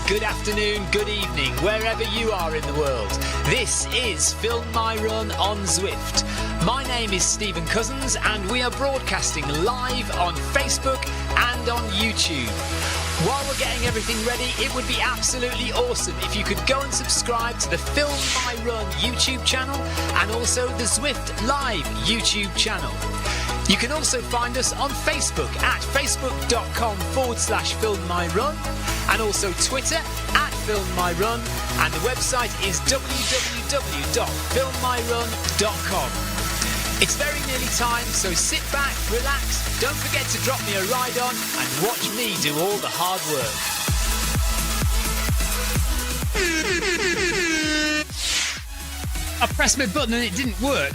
good afternoon, good evening, wherever you are in the world. This is Film My Run on Zwift. My name is Stephen Cousins and we are broadcasting live on Facebook and on YouTube. While we're getting everything ready, it would be absolutely awesome if you could go and subscribe to the Film My Run YouTube channel and also the Zwift Live YouTube channel. You can also find us on Facebook at facebook.com/filmmyrun and also Twitter at filmmyrun, and the website is www.filmmyrun.com. It's very nearly time, so sit back, relax, don't forget to drop me a ride on and watch me do all the hard work. I pressed my button and it didn't work.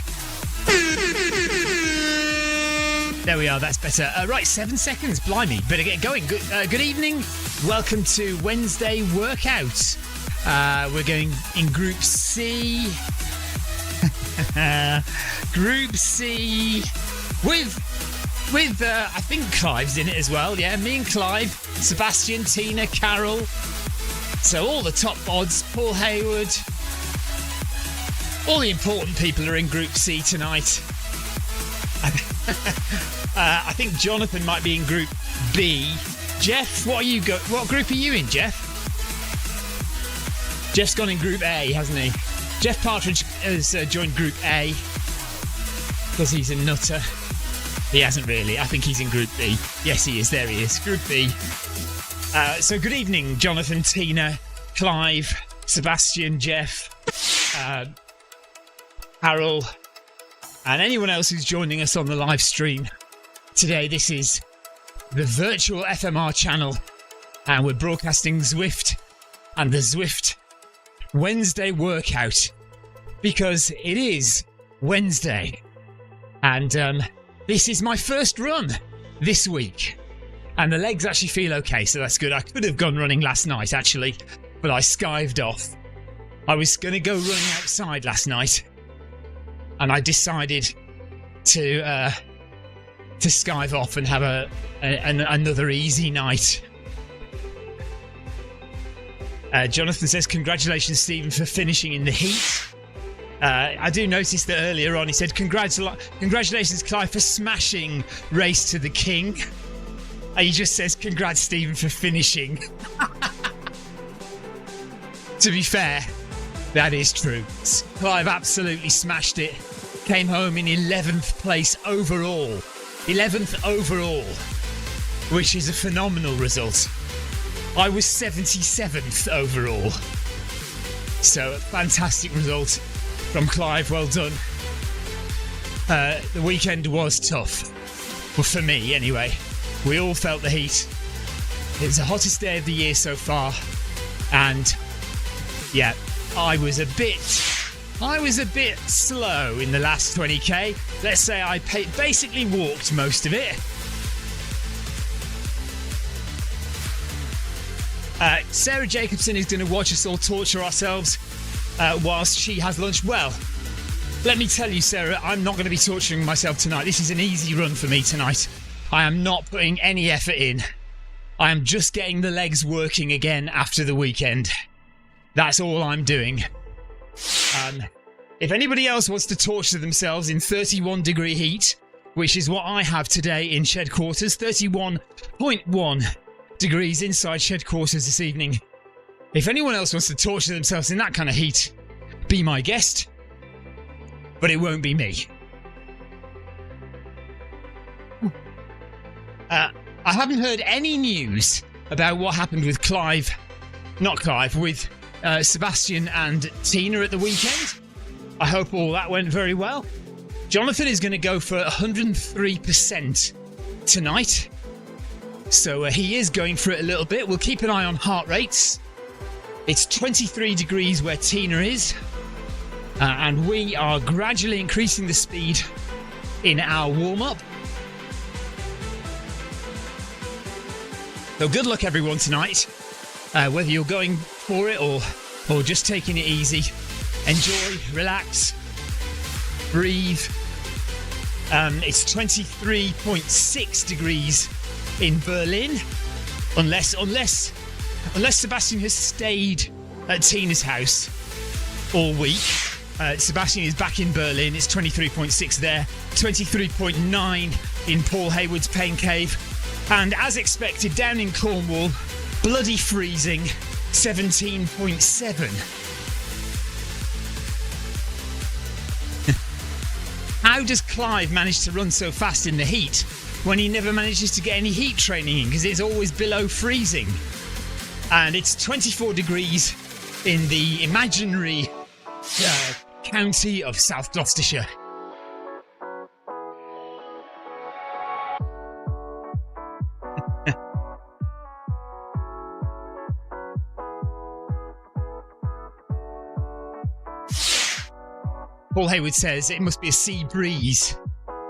There we are, that's better. Right, 7 seconds, blimey, better get going. Good evening, welcome to Wednesday workout. We're going in Group C. Group C with I think Clive's in it as well. Yeah, me and Clive, Sebastian, Tina, Carol. So all the top odds, Paul Hayward. All the important people are in Group C tonight. I think Jonathan might be in Group B. Jeff, what group are you in, Jeff? Jeff's gone in Group A, hasn't he? Jeff Partridge has joined Group A because he's a nutter. He hasn't really. I think he's in Group B. Yes, he is. There he is. Group B. So good evening, Jonathan, Tina, Clive, Sebastian, Jeff, Harold, and anyone else who's joining us on the live stream today. This is the virtual FMR channel, and we're broadcasting Zwift and the Zwift Wednesday workout because it is Wednesday, and this is my first run this week, and the legs actually feel okay, so that's good. I could have gone running last night actually, but I skived off. I was going to go running outside last night, and I decided to skive off and have another easy night. Jonathan says, congratulations, Stephen, for finishing in the heat. I do notice that earlier on he said, congratulations, Clive, for smashing Race to the King. And he just says, congrats, Stephen, for finishing. To be fair, that is true. Clive absolutely smashed it. Came home in 11th place overall. 11th overall, which is a phenomenal result. I was 77th overall. So, a fantastic result from Clive. Well done. The weekend was tough. Well, for me, anyway. We all felt the heat. It was the hottest day of the year so far. And, yeah, I was a bit slow in the last 20k. Let's say I basically walked most of it. Sarah Jacobson is going to watch us all torture ourselves whilst she has lunch. Well, let me tell you, Sarah, I'm not going to be torturing myself tonight. This is an easy run for me tonight. I am not putting any effort in. I am just getting the legs working again after the weekend. That's all I'm doing. If anybody else wants to torture themselves in 31-degree heat, which is what I have today in shed quarters, 31.1 degrees inside shed quarters this evening. If anyone else wants to torture themselves in that kind of heat, be my guest, but it won't be me. I haven't heard any news about what happened with with Sebastian and Tina at the weekend. I hope all that went very well. Jonathan is going to go for 103% tonight. So he is going for it a little bit. We'll keep an eye on heart rates. It's 23 degrees where Tina is. And we are gradually increasing the speed in our warm-up. So good luck, everyone, tonight. Whether you're going for it or just taking it easy. Enjoy, relax, breathe. It's 23.6 degrees in Berlin, unless unless Sebastian has stayed at Tina's house all week, Sebastian is back in Berlin. It's 23.6 there, 23.9 in Paul Hayward's Pain Cave, and as expected, down in Cornwall, bloody freezing, 17.7. How does Clive manage to run so fast in the heat when he never manages to get any heat training in, because it's always below freezing? And it's 24 degrees in the imaginary county of South Gloucestershire. Paul Hayward says it must be a sea breeze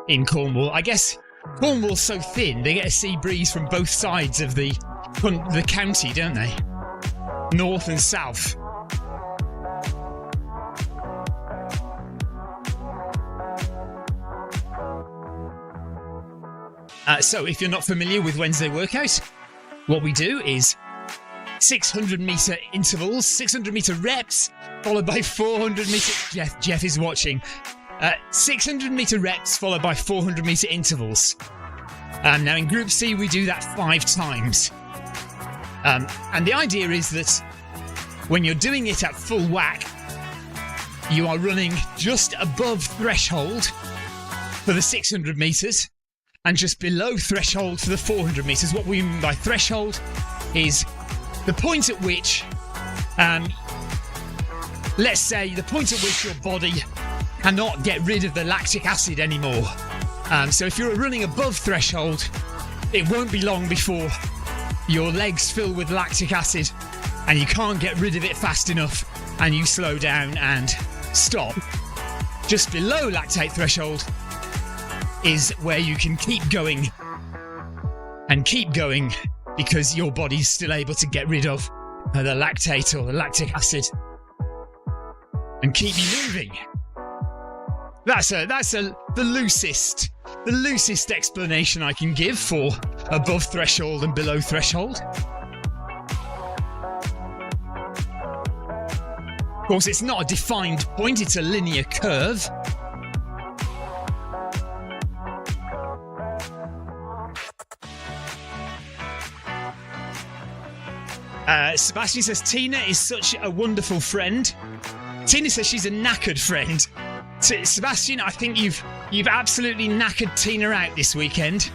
in Cornwall. I guess Cornwall's so thin, they get a sea breeze from both sides of the county, don't they? North and south. So if you're not familiar with Wednesday workout, what we do is 600 metre intervals, 600 metre reps, followed by 400 metre... Jeff is watching. 600 metre reps, followed by 400 metre intervals. Now in Group C, we do that 5 times. And the idea is that when you're doing it at full whack, you are running just above threshold for the 600 metres and just below threshold for the 400 metres. What we mean by threshold is the point at which, let's say, the point at which your body cannot get rid of the lactic acid anymore. So if you're running above threshold, it won't be long before your legs fill with lactic acid and you can't get rid of it fast enough and you slow down and stop. Just below lactate threshold is where you can keep going and keep going, because your body's still able to get rid of the lactate or the lactic acid and keep you moving. That's the loosest explanation I can give for above threshold and below threshold. Of course, it's not a defined point, it's a linear curve. Sebastian says Tina is such a wonderful friend. Tina says she's a knackered friend. Sebastian, I think you've absolutely knackered Tina out this weekend.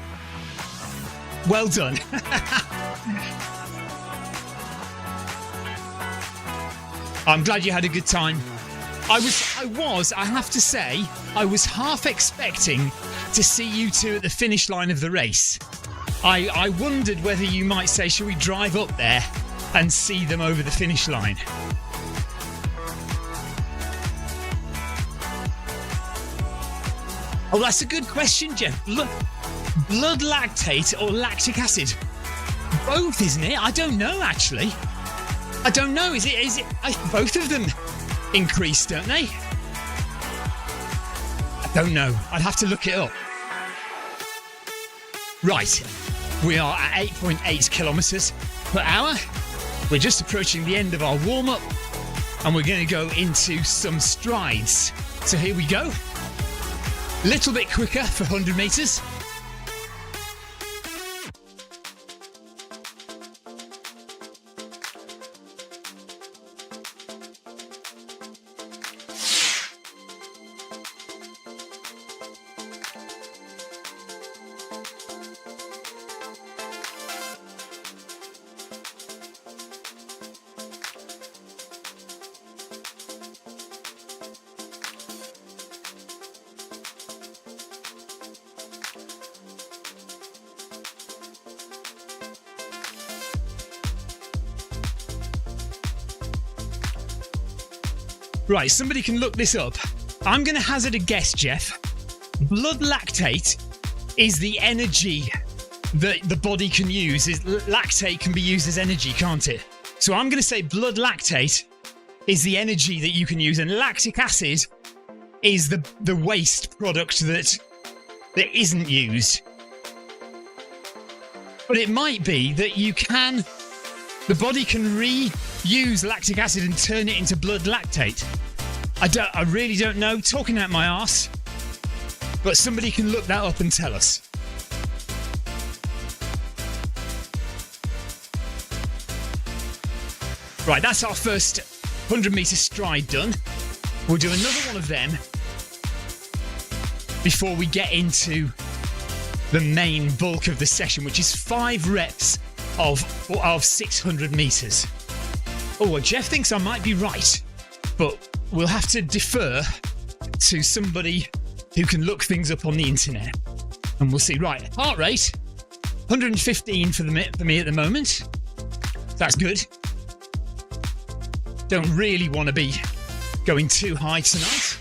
Well done. I'm glad you had a good time. I have to say, I was half expecting to see you two at the finish line of the race. I wondered whether you might say, shall we drive up there and see them over the finish line? Oh, that's a good question, Jeff. Blood lactate or lactic acid? Both, isn't it? I don't know, actually. I don't know. Is it? Both of them increase, don't they? I don't know. I'd have to look it up. Right. We are at 8.8 kilometres per hour. We're just approaching the end of our warm-up, and we're going to go into some strides. So here we go. Little bit quicker for 100 metres. Right, somebody can look this up. I'm going to hazard a guess, Jeff. Blood lactate is the energy that the body can use. Lactate can be used as energy, can't it? So I'm going to say blood lactate is the energy that you can use, and lactic acid is the waste product that isn't used. But it might be that you can The body can reuse lactic acid and turn it into blood lactate. I really don't know, talking out my arse, but somebody can look that up and tell us. Right, that's our first 100-metre stride done. We'll do another one of them before we get into the main bulk of the session, which is 5 reps of 600 metres. Oh, well, Jeff thinks I might be right, but we'll have to defer to somebody who can look things up on the internet, and we'll see. Right, heart rate, 115 for me at the moment. That's good. Don't really want to be going too high tonight.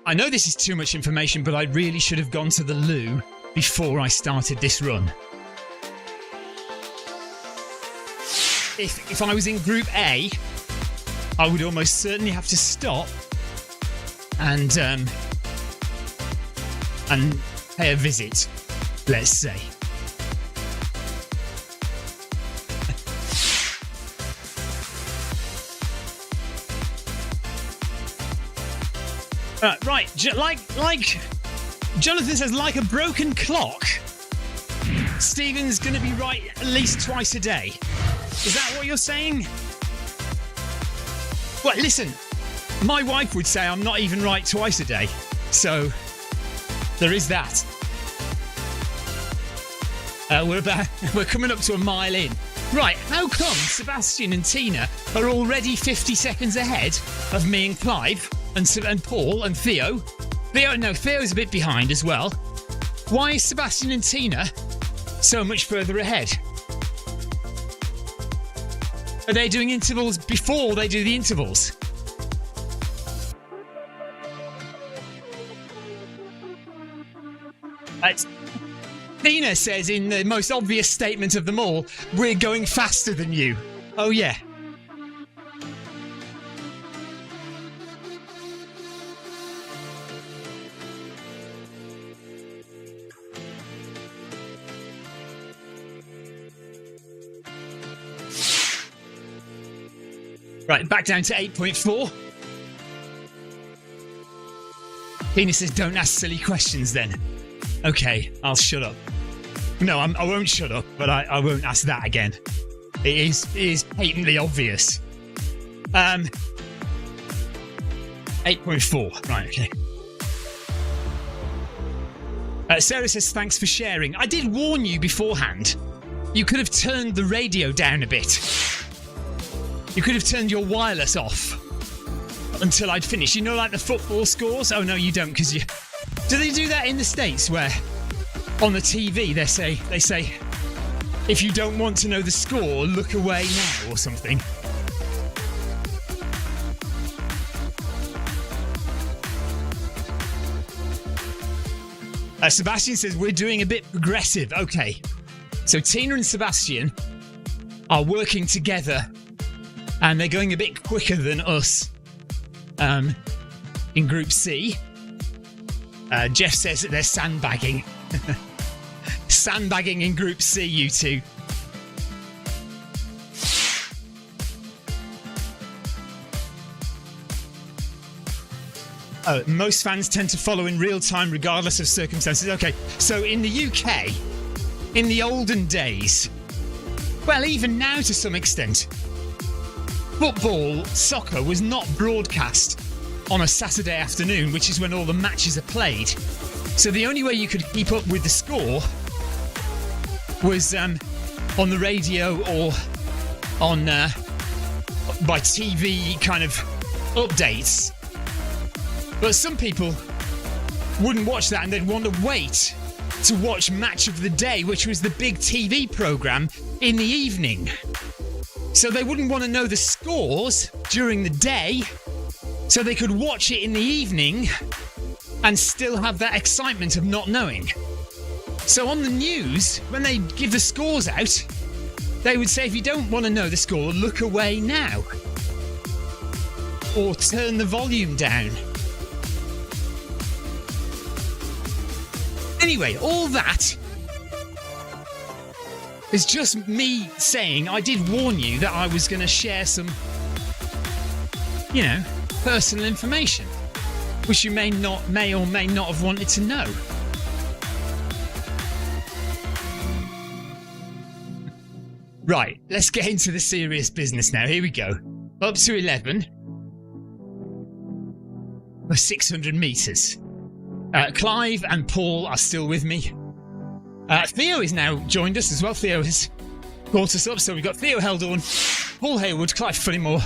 I know this is too much information, but I really should have gone to the loo before I started this run. If I was in Group A, I would almost certainly have to stop and pay a visit, let's say. Right, like Jonathan says, like a broken clock. Stephen's going to be right at least twice a day. Is that what you're saying? Well, listen, my wife would say I'm not even right twice a day. So, there is that. We're coming up to a mile in. Right, how come Sebastian and Tina are already 50 seconds ahead of me and Clive and Paul and Theo? Theo's a bit behind as well. Why is Sebastian and Tina so much further ahead? Are they doing intervals before they do the intervals? Tina says in the most obvious statement of them all, we're going faster than you. Oh yeah. Right, back down to 8.4. Tina says, don't ask silly questions then. Okay, I'll shut up. No, I won't shut up, but I won't ask that again. It is patently obvious. 8.4. Right, okay. Sarah says, thanks for sharing. I did warn you beforehand. You could have turned the radio down a bit. You could have turned your wireless off until I'd finished. You know, like the football scores? Oh, no, you don't, because you... Do they do that in the States where on the TV they say, if you don't want to know the score, look away now or something? Sebastian says, we're doing a bit progressive. Okay. So Tina and Sebastian are working together and they're going a bit quicker than us in Group C. Jeff says that they're sandbagging. Sandbagging in Group C, you two. Most fans tend to follow in real time regardless of circumstances. Okay, so in the UK, in the olden days, well, even now to some extent, football, soccer was not broadcast on a Saturday afternoon, which is when all the matches are played. So the only way you could keep up with the score was on the radio or on by TV kind of updates. But some people wouldn't watch that and they'd want to wait to watch Match of the Day, which was the big TV programme in the evening. So they wouldn't want to know the scores during the day, so they could watch it in the evening and still have that excitement of not knowing. So on the news, when they give the scores out, they would say, if you don't want to know the score, look away now. Or turn the volume down. Anyway, all that is just me saying I did warn you that I was going to share some, personal information, which you may or may not have wanted to know. Right, let's get into the serious business now. Here we go. Up to 11 for 600 metres. Clive and Paul are still with me. Theo is now joined us as well. Theo has brought us up. So we've got Theo Heldorn, Paul Haywood, Clive Fullymore,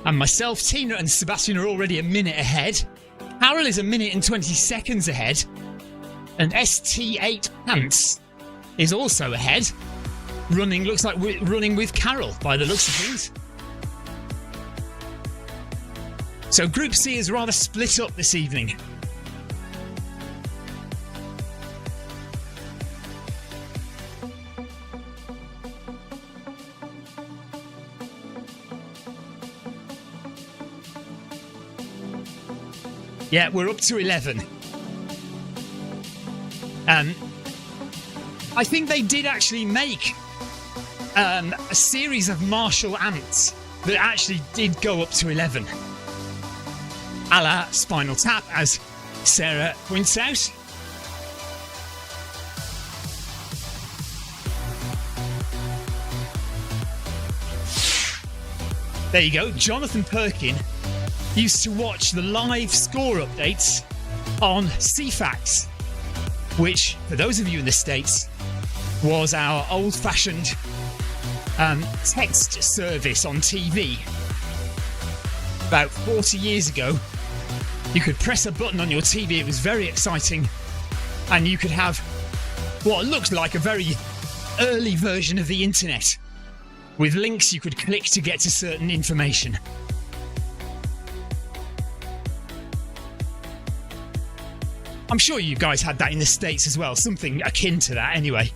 and myself. Tina and Sebastian are already a minute ahead. Carol is a minute and 20 seconds ahead. And ST8 Pants is also ahead. Looks like we're running with Carol by the looks of things. So Group C is rather split up this evening. Yeah, we're up to 11. I think they did actually make a series of Marshall ants that actually did go up to 11. A la Spinal Tap, as Sarah points out. There you go. Jonathan Perkin used to watch the live score updates on CFAX, which, for those of you in the States, was our old-fashioned text service on TV. About 40 years ago, you could press a button on your TV, it was very exciting, and you could have what looked like a very early version of the internet, with links you could click to get to certain information. I'm sure you guys had that in the States as well, something akin to that anyway.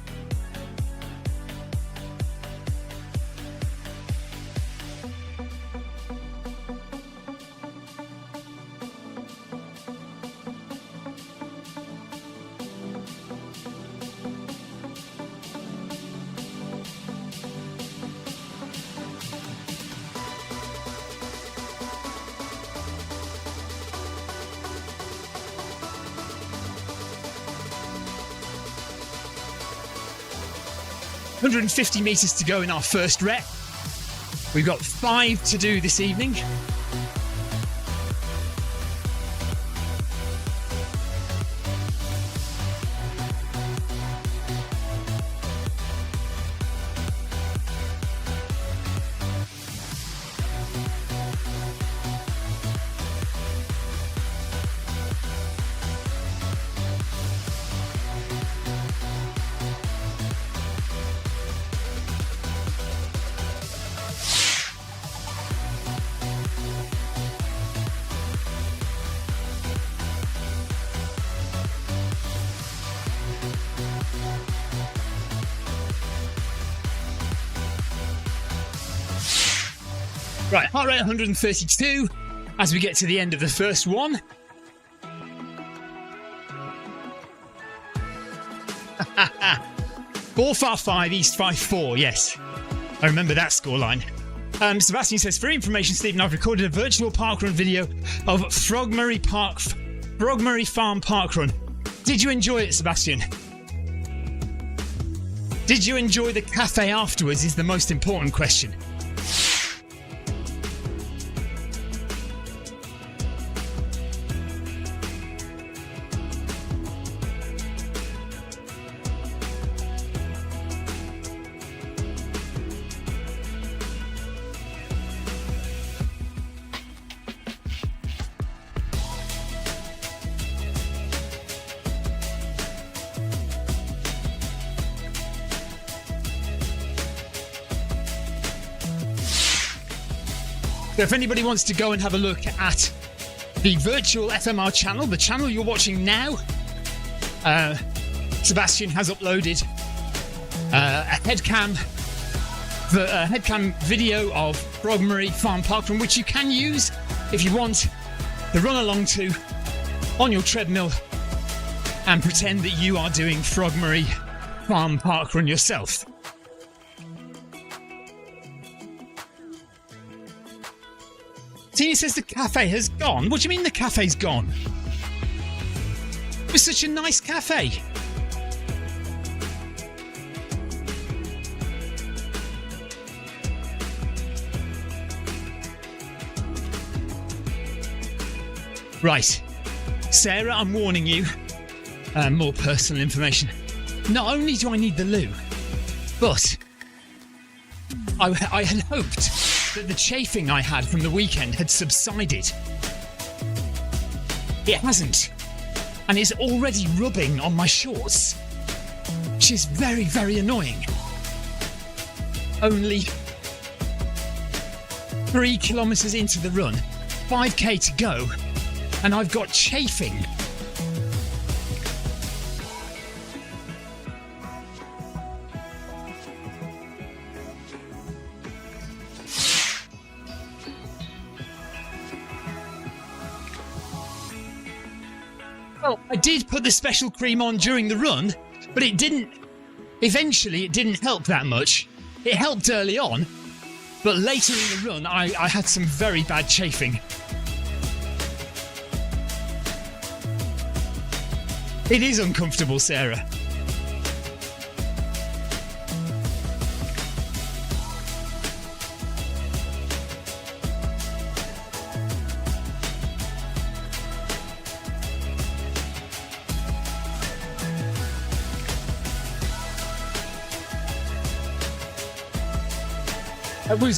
...150 metres to go in our first rep. We've got 5 to do this evening. Right, heart rate 132 as we get to the end of the first one. Borfar 5, East 5-4, yes. I remember that scoreline. Sebastian says, for information, Stephen, I've recorded a virtual parkrun video of Frogmurray Farm Parkrun. Did you enjoy it, Sebastian? Did you enjoy the cafe afterwards is the most important question. So if anybody wants to go and have a look at the virtual FMR channel, the channel you're watching now, Sebastian has uploaded a headcam video of Frogmary Farm Park Run, which you can use if you want to run along to on your treadmill and pretend that you are doing Frogmary Farm Park Run yourself. Tina says the cafe has gone. What do you mean the cafe's gone? It was such a nice cafe. Right, Sarah, I'm warning you. More personal information. Not only do I need the loo, but I had hoped that the chafing I had from the weekend had subsided. It hasn't, and it's already rubbing on my shorts, which is very, very annoying. Only 3 kilometres into the run, 5k to go, and I've got chafing. Well, I did put the special cream on during the run, but it didn't help that much. It helped early on, but later in the run I had some very bad chafing. It is uncomfortable, Sarah.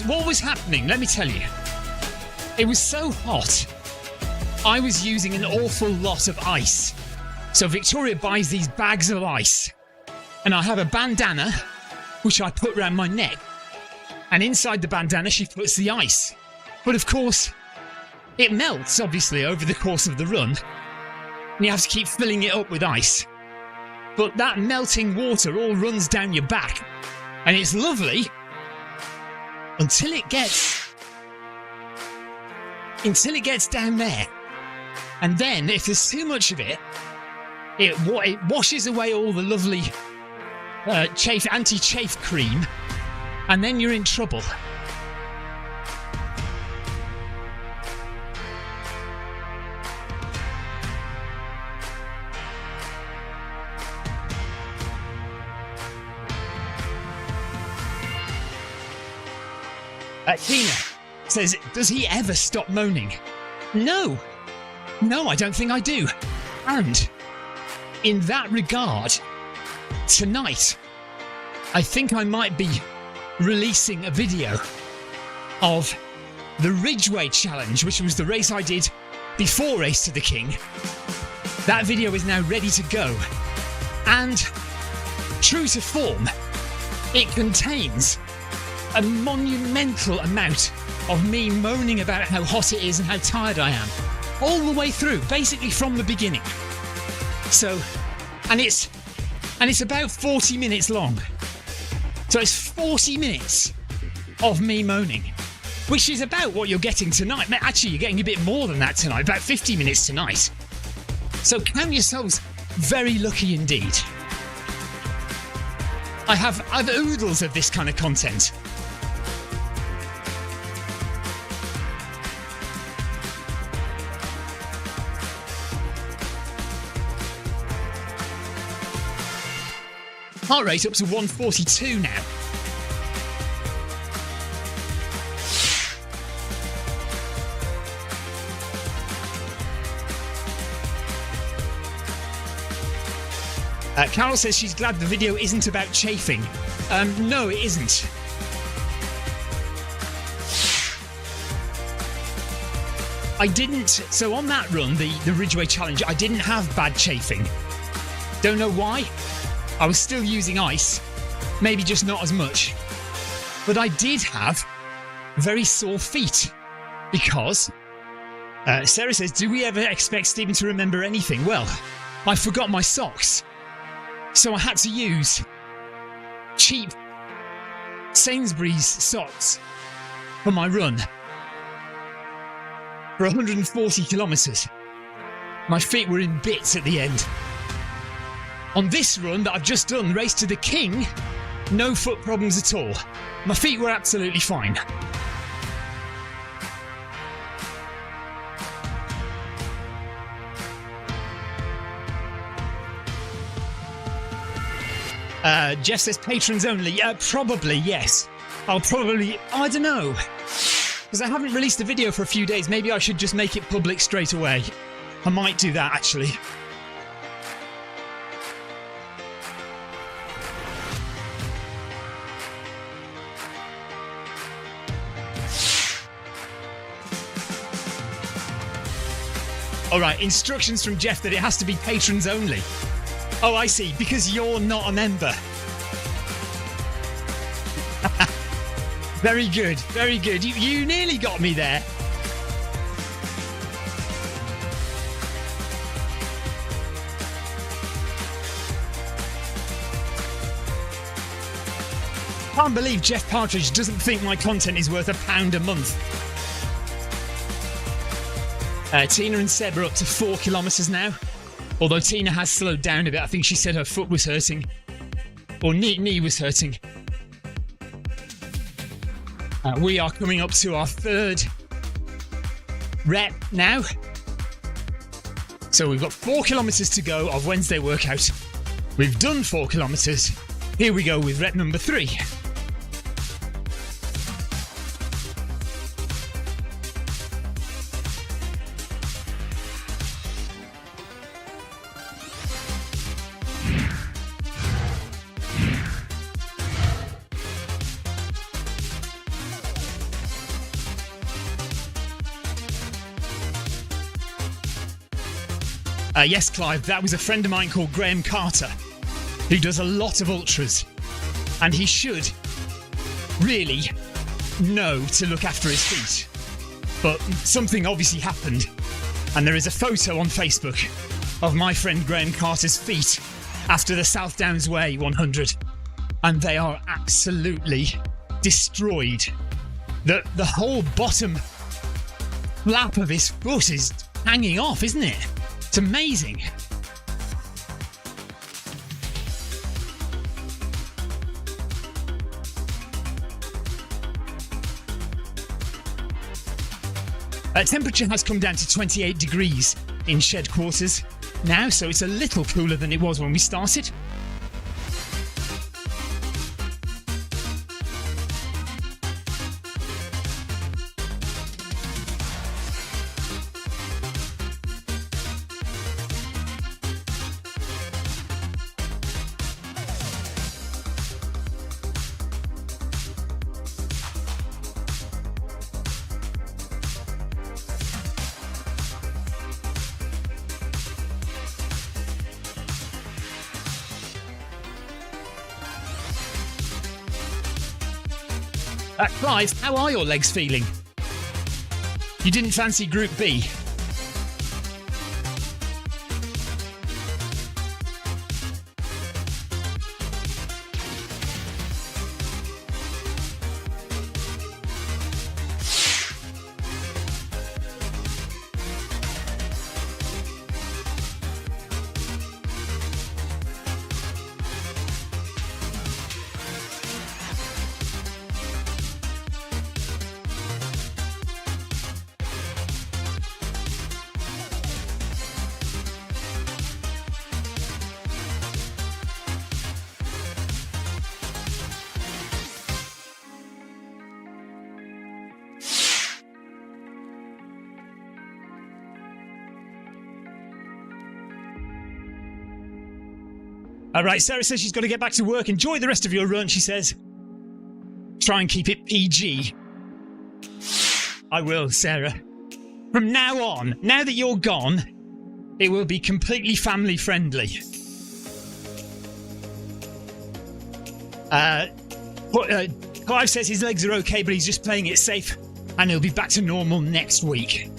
What was happening? Let me tell you. It was so hot. I was using an awful lot of ice. So Victoria buys these bags of ice, and I have a bandana which I put around my neck, and inside the bandana she puts the ice. But of course, it melts obviously over the course of the run, and you have to keep filling it up with ice. But that melting water all runs down your back, and it's lovely until it gets down there. And then if there's too much of it, it washes away all the lovely anti-chafe cream, and then you're in trouble. Tina says, does he ever stop moaning? No, I don't think I do. And in that regard, tonight, I think I might be releasing a video of the Ridgeway Challenge, which was the race I did before Race to the King. That video is now ready to go. And true to form, it contains a monumental amount of me moaning about how hot it is and how tired I am. All the way through, basically from the beginning. So, and it's about 40 minutes long. So it's 40 minutes of me moaning, which is about what you're getting tonight. Actually, you're getting a bit more than that tonight, about 50 minutes tonight. So count yourselves very lucky indeed. I've oodles of this kind of content. Heart rate up to 142 now. Carol says she's glad the video isn't about chafing. No, it isn't. I didn't. So on that run, the Ridgeway Challenge, I didn't have bad chafing. Don't know why. I was still using ice, maybe just not as much. But I did have very sore feet because Sarah says, do we ever expect Stephen to remember anything? Well, I forgot my socks. So I had to use cheap Sainsbury's socks for my run for 140 kilometres. My feet were in bits at the end. On this run that I've just done, Race to the King, no foot problems at all. My feet were absolutely fine. Jeff says patrons only. Probably, yes. I don't know. Because I haven't released a video for a few days. Maybe I should just make it public straight away. I might do that, actually. Alright, instructions from Jeff that it has to be patrons only. Oh, I see, because you're not a member. Very good, very good. You nearly got me there. Can't believe Jeff Partridge doesn't think my content is worth £1 a month. Tina and Seb are up to 4 kilometres now. Although Tina has slowed down a bit. I think she said her foot was hurting. Or knee was hurting. We are coming up to our third rep now. So we've got 4 kilometres to go of Wednesday workout. We've done 4 kilometres. Here we go with rep number 3. Yes, Clive, that was a friend of mine called Graham Carter, who does a lot of ultras, and he should really know to look after his feet. But something obviously happened, and there is a photo on Facebook of my friend Graham Carter's feet after the South Downs Way 100, and they are absolutely destroyed. The whole bottom flap of his foot is hanging off, isn't it? It's amazing. Temperature has come down to 28 degrees in shed quarters now, so it's a little cooler than it was when we started. Clive, how are your legs feeling? You didn't fancy Group B? Alright, Sarah says she's got to get back to work. Enjoy the rest of your run, she says. Try and keep it PG. I will, Sarah. From now on, now that you're gone, it will be completely family friendly. Clive says his legs are okay, but he's just playing it safe, and he'll be back to normal next week.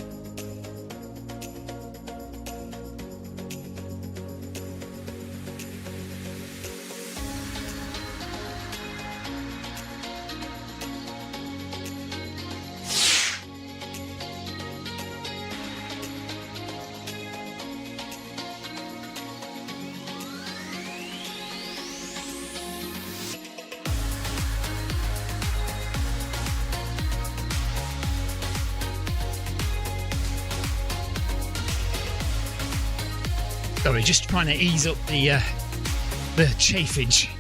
Sorry, just trying to ease up the chafage.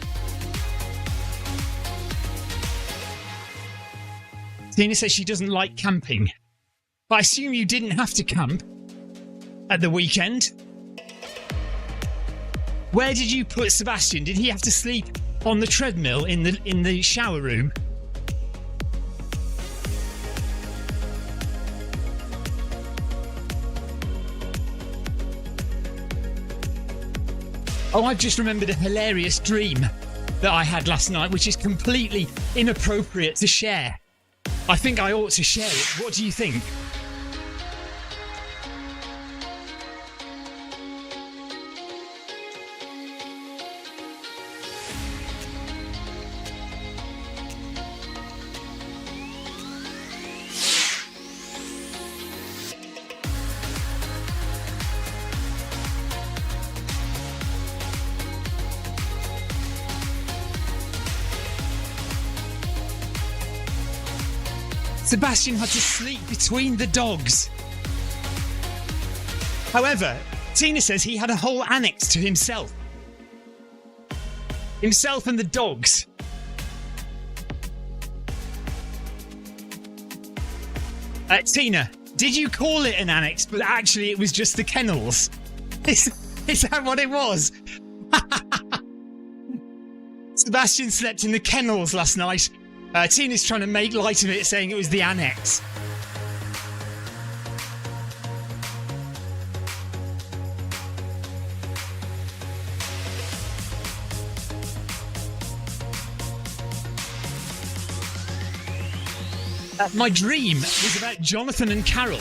Tina says she doesn't like camping. But I assume you didn't have to camp at the weekend. Where did you put Sebastian? Did he have to sleep on the treadmill in the shower room? Oh, I've just remembered a hilarious dream that I had last night, which is completely inappropriate to share. I think I ought to share it. What do you think? Sebastian had to sleep between the dogs. However, Tina says he had a whole annex to himself. Himself and the dogs. Tina, did you call it an annex, but actually it was just the kennels? Is that what it was? Sebastian slept in the kennels last night. Tina's trying to make light of it, saying it was the annex. My dream was about Jonathan and Carol.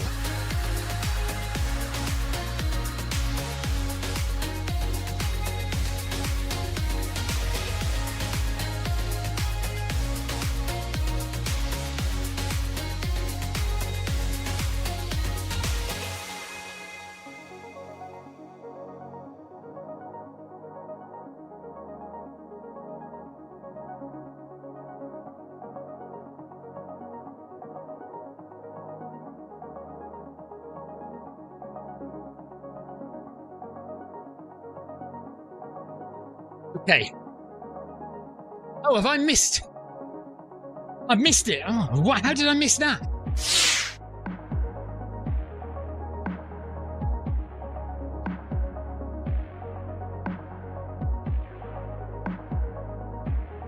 Okay. Oh, have I missed? I've missed it. Oh, what? How did I miss that?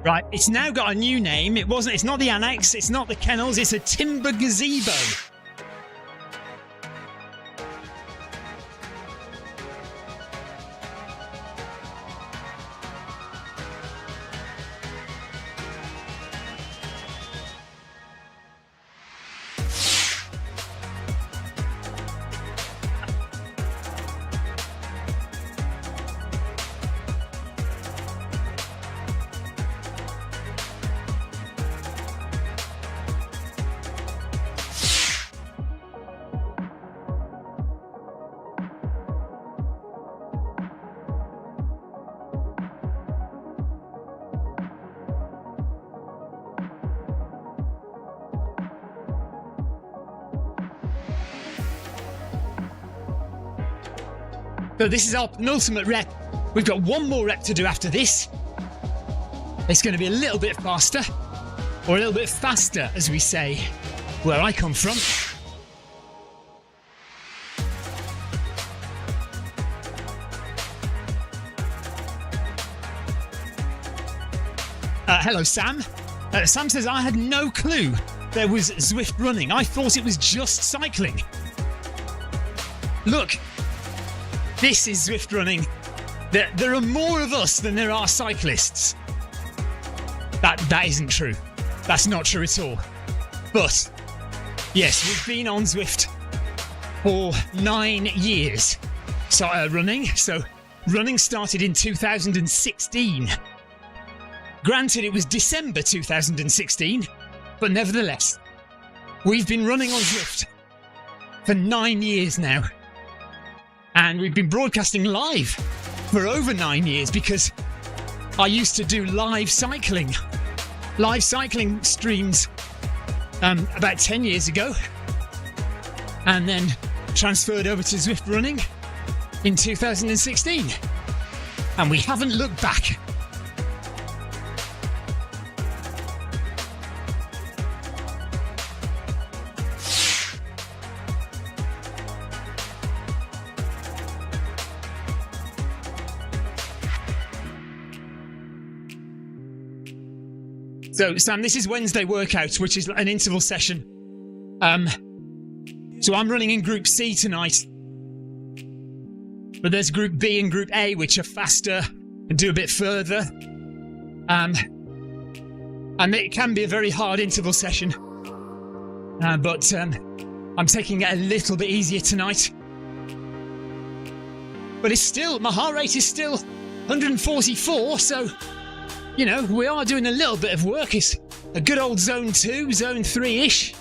Right, it's now got a new name. It's not the annex, it's not the kennels, it's a timber gazebo. So this is our penultimate rep. We've got one more rep to do after this. It's going to be a little bit faster, or a little bit faster, as we say, where I come from. Hello, Sam. Sam says, I had no clue there was Zwift running. I thought it was just cycling. Look. This is Zwift running. There are more of us than there are cyclists. That isn't true. That's not true at all. But, yes, we've been on Zwift for 9 years. So, running. So, running started in 2016. Granted, it was December 2016, but nevertheless, we've been running on Zwift for 9 years now. And we've been broadcasting live for over 9 years because I used to do live cycling streams about 10 years ago, and then transferred over to Zwift running in 2016. And we haven't looked back. So, Sam, this is Wednesday workouts, which is an interval session. So I'm running in Group C tonight. But there's Group B and Group A, which are faster and do a bit further. And it can be a very hard interval session. But I'm taking it a little bit easier tonight. But it's still, my heart rate is still 144, so... You know, we are doing a little bit of work. It's a good old zone 2, zone 3-ish.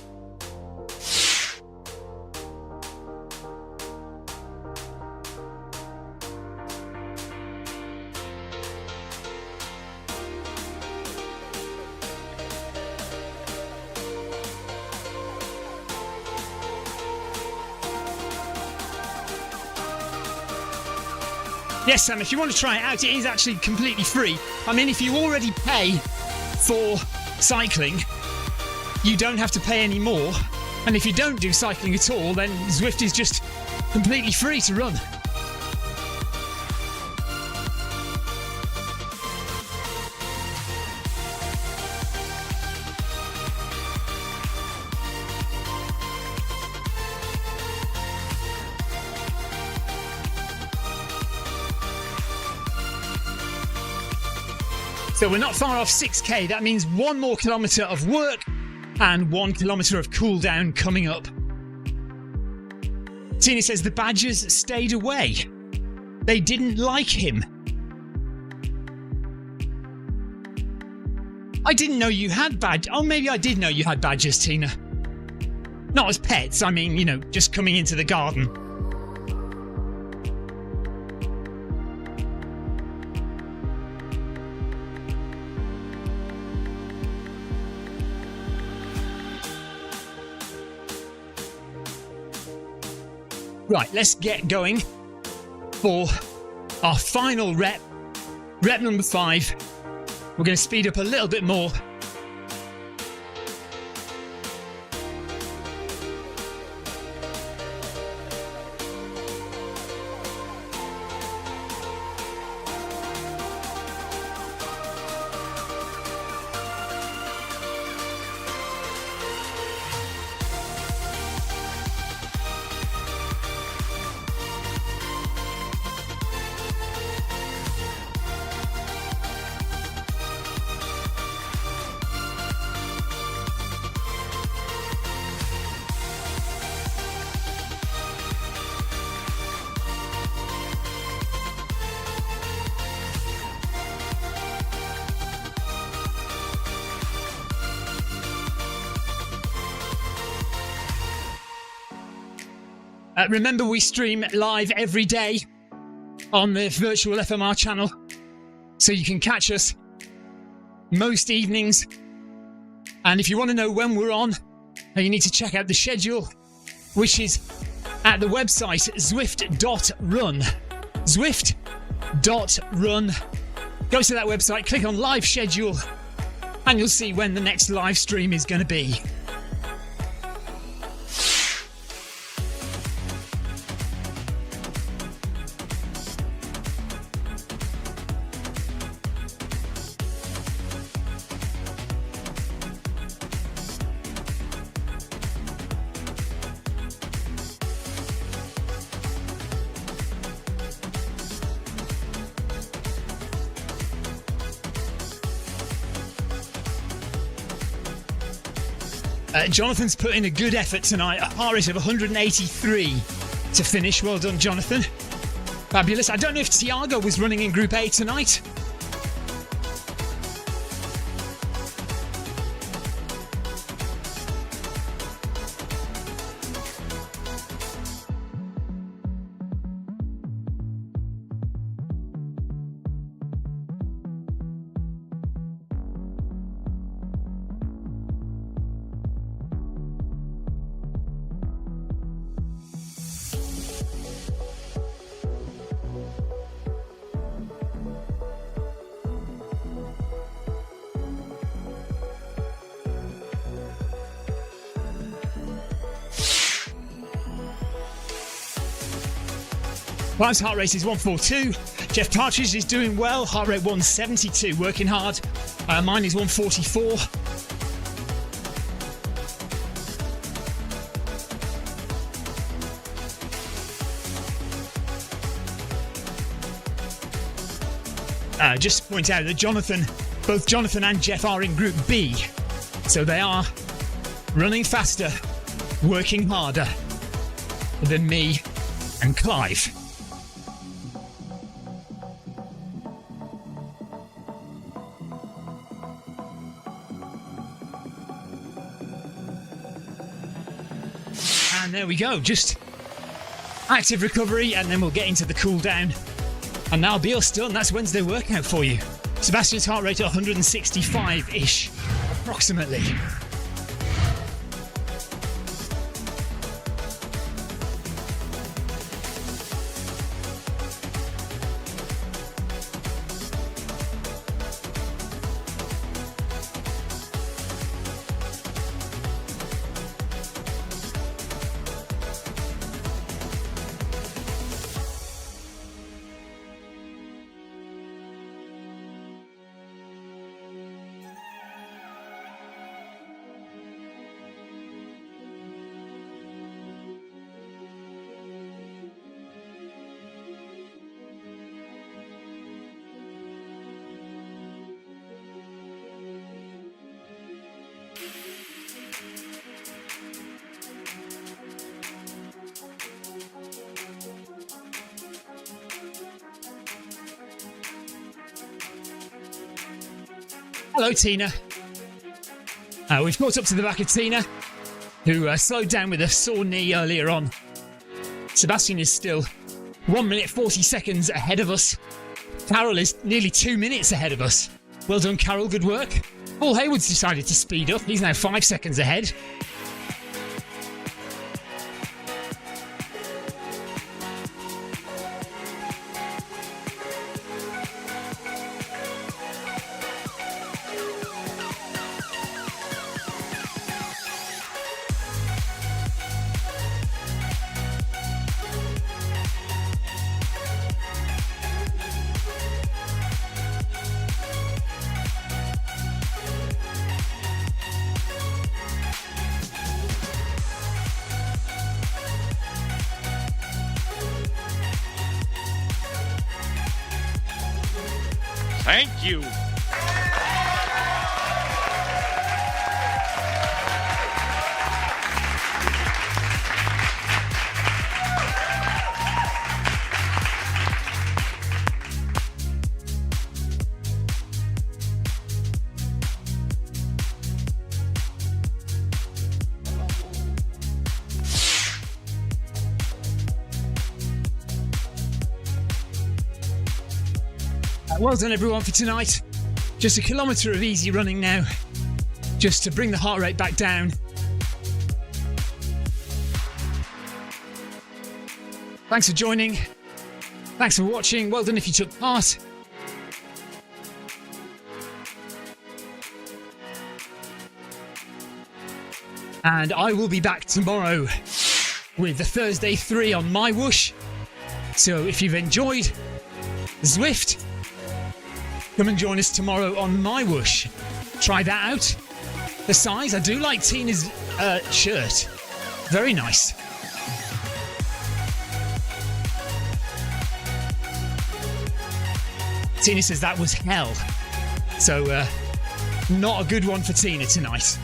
Yes, Sam, if you want to try it out, it is actually completely free. I mean, if you already pay for cycling, you don't have to pay any more. And if you don't do cycling at all, then Zwift is just completely free to run. So we're not far off 6k. That means 1 more kilometre of work and 1 kilometre of cool down coming up. Tina says the Badgers stayed away. They didn't like him. I didn't know you had badgers. Oh, maybe I did know you had badgers, Tina. Not as pets. I mean, you know, just coming into the garden. Right, let's get going for our final rep number 5. We're going to speed up a little bit more. Remember, we stream live every day on the virtual FMR channel, so you can catch us most evenings. And if you want to know when we're on, you need to check out the schedule, which is at the website zwift.run. Zwift.run. Go to that website, click on live schedule, and you'll see when the next live stream is going to be. Jonathan's put in a good effort tonight, a heart rate of 183 to finish. Well done, Jonathan. Fabulous. I don't know if Tiago was running in Group A tonight. Clive's heart rate is 142. Jeff Partridge is doing well. Heart rate 172, working hard. Mine is 144. Just to point out that both Jonathan and Jeff are in Group B. So they are running faster, working harder than me and Clive. And there we go, just active recovery, and then we'll get into the cool down. And that'll be us done. That's Wednesday workout for you. Sebastian's heart rate at 165-ish, approximately. Hello, Tina. We've caught up to the back of Tina, who slowed down with a sore knee earlier on. Sebastian is still 1 minute 40 seconds ahead of us. Carol is nearly 2 minutes ahead of us. Well done, Carol. Good work. Paul Hayward's decided to speed up. He's now 5 seconds ahead. Thank you. Well done, everyone, for tonight. Just a kilometre of easy running now, just to bring the heart rate back down. Thanks for joining. Thanks for watching. Well done if you took part. And I will be back tomorrow with the Thursday 3 on my whoosh. So if you've enjoyed Zwift, come and join us tomorrow on my whoosh. Try that out. The size, I do like Tina's shirt. Very nice. Tina says that was hell. So, not a good one for Tina tonight.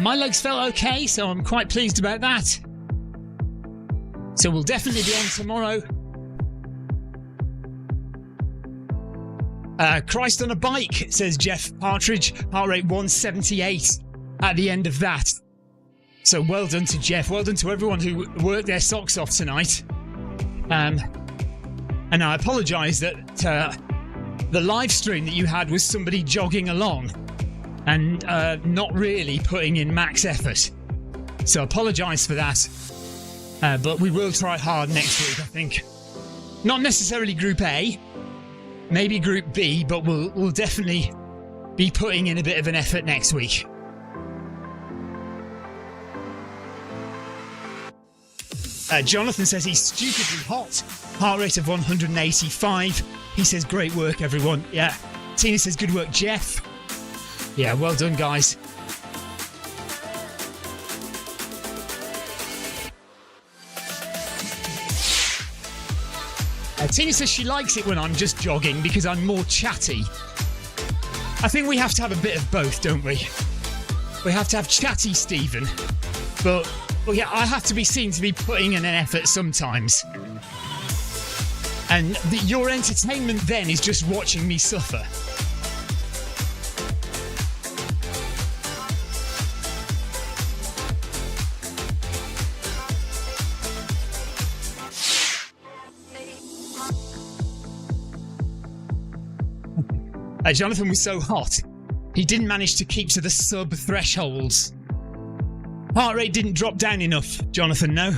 My legs felt okay, so I'm quite pleased about that. So we'll definitely be on tomorrow. Christ on a bike, says Jeff Partridge. Heart rate 178 at the end of that. So well done to Jeff. Well done to everyone who worked their socks off tonight. And And I apologise that the live stream that you had was somebody jogging along and not really putting in max effort. So apologise for that. But we will try hard next week, I think. Not necessarily Group A, maybe Group B, but we'll definitely be putting in a bit of an effort next week. Jonathan says he's stupidly hot. Heart rate of 185. He says, great work, everyone. Yeah. Tina says, good work, Jeff. Yeah, well done, guys. Tina says she likes it when I'm just jogging because I'm more chatty. I think we have to have a bit of both, don't we? We have to have chatty Stephen, but yeah, I have to be seen to be putting in an effort sometimes. And your entertainment then is just watching me suffer. Jonathan was so hot, he didn't manage to keep to the sub-thresholds. Heart rate didn't drop down enough, Jonathan, no?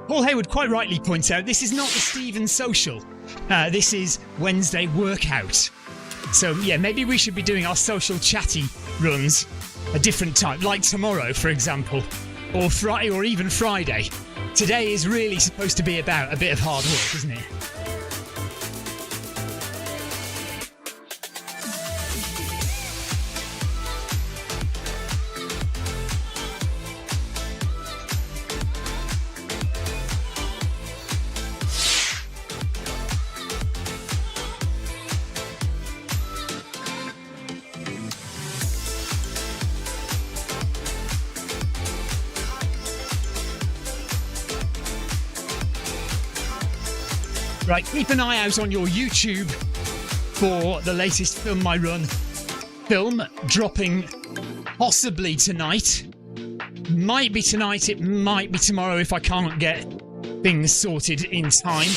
Paul Hayward quite rightly points out this is not the Stephen social. This is Wednesday workout. So yeah, maybe we should be doing our social chatty runs a different time, like tomorrow, for example, or Friday, or even Friday. Today is really supposed to be about a bit of hard work, isn't it? Right, keep an eye out on your YouTube for the latest Film My Run film, dropping possibly tonight. Might be tonight, it might be tomorrow if I can't get things sorted in time.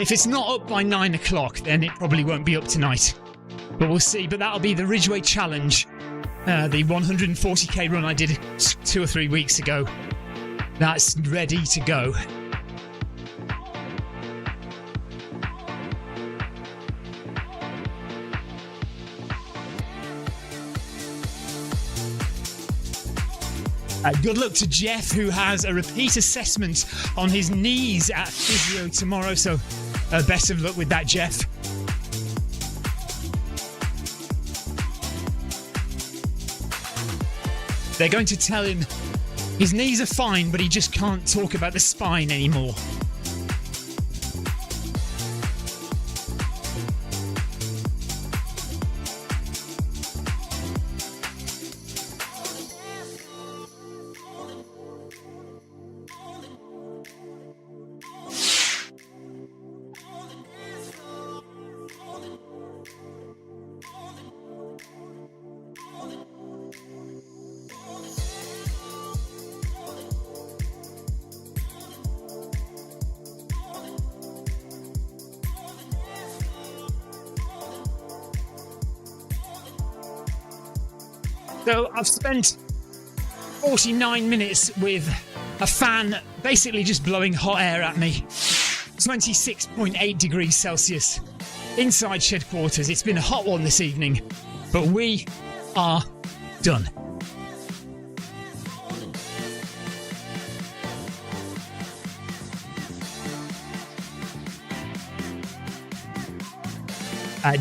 If it's not up by 9 o'clock, then it probably won't be up tonight. But we'll see. But that'll be the Ridgeway Challenge, the 140k run I did 2 or 3 weeks ago. That's ready to go. Good luck to Jeff, who has a repeat assessment on his knees at physio tomorrow. So best of luck with that, Jeff. They're going to tell him his knees are fine, but he just can't talk about the spine anymore. So I've spent 49 minutes with a fan basically just blowing hot air at me. 26.8 degrees Celsius inside shed quarters. It's been a hot one this evening, but we are done.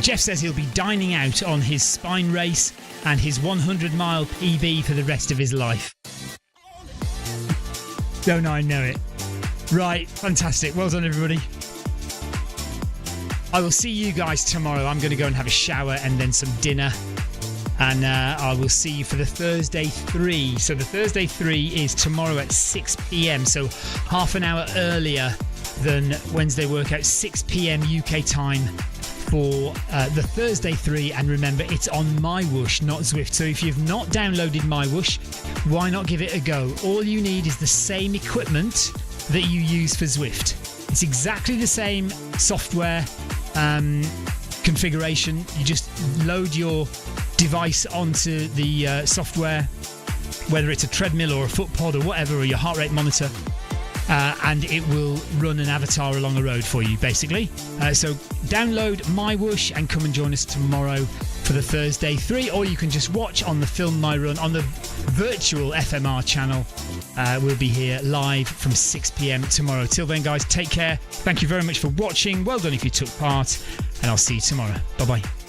Jeff says he'll be dining out on his spine race and his 100-mile PB for the rest of his life. Don't I know it? Right, fantastic. Well done, everybody. I will see you guys tomorrow. I'm going to go and have a shower and then some dinner. And I will see you for the Thursday 3. So the Thursday 3 is tomorrow at 6 p.m. So half an hour earlier than Wednesday workout, 6 p.m. UK time for the Thursday 3. And remember, it's on MyWhoosh, not Zwift. So if you've not downloaded MyWhoosh, why not give it a go? All you need is the same equipment that you use for Zwift. It's exactly the same software configuration. You just load your device onto the software, whether it's a treadmill or a foot pod or whatever, or your heart rate monitor, and it will run an avatar along a road for you, basically. So download MyWhoosh and come and join us tomorrow for the Thursday 3, or you can just watch on the Film My Run on the virtual FMR channel. We'll be here live from 6 p.m. tomorrow. Till then, guys, take care. Thank you very much for watching. Well done if you took part, and I'll see you tomorrow. Bye-bye.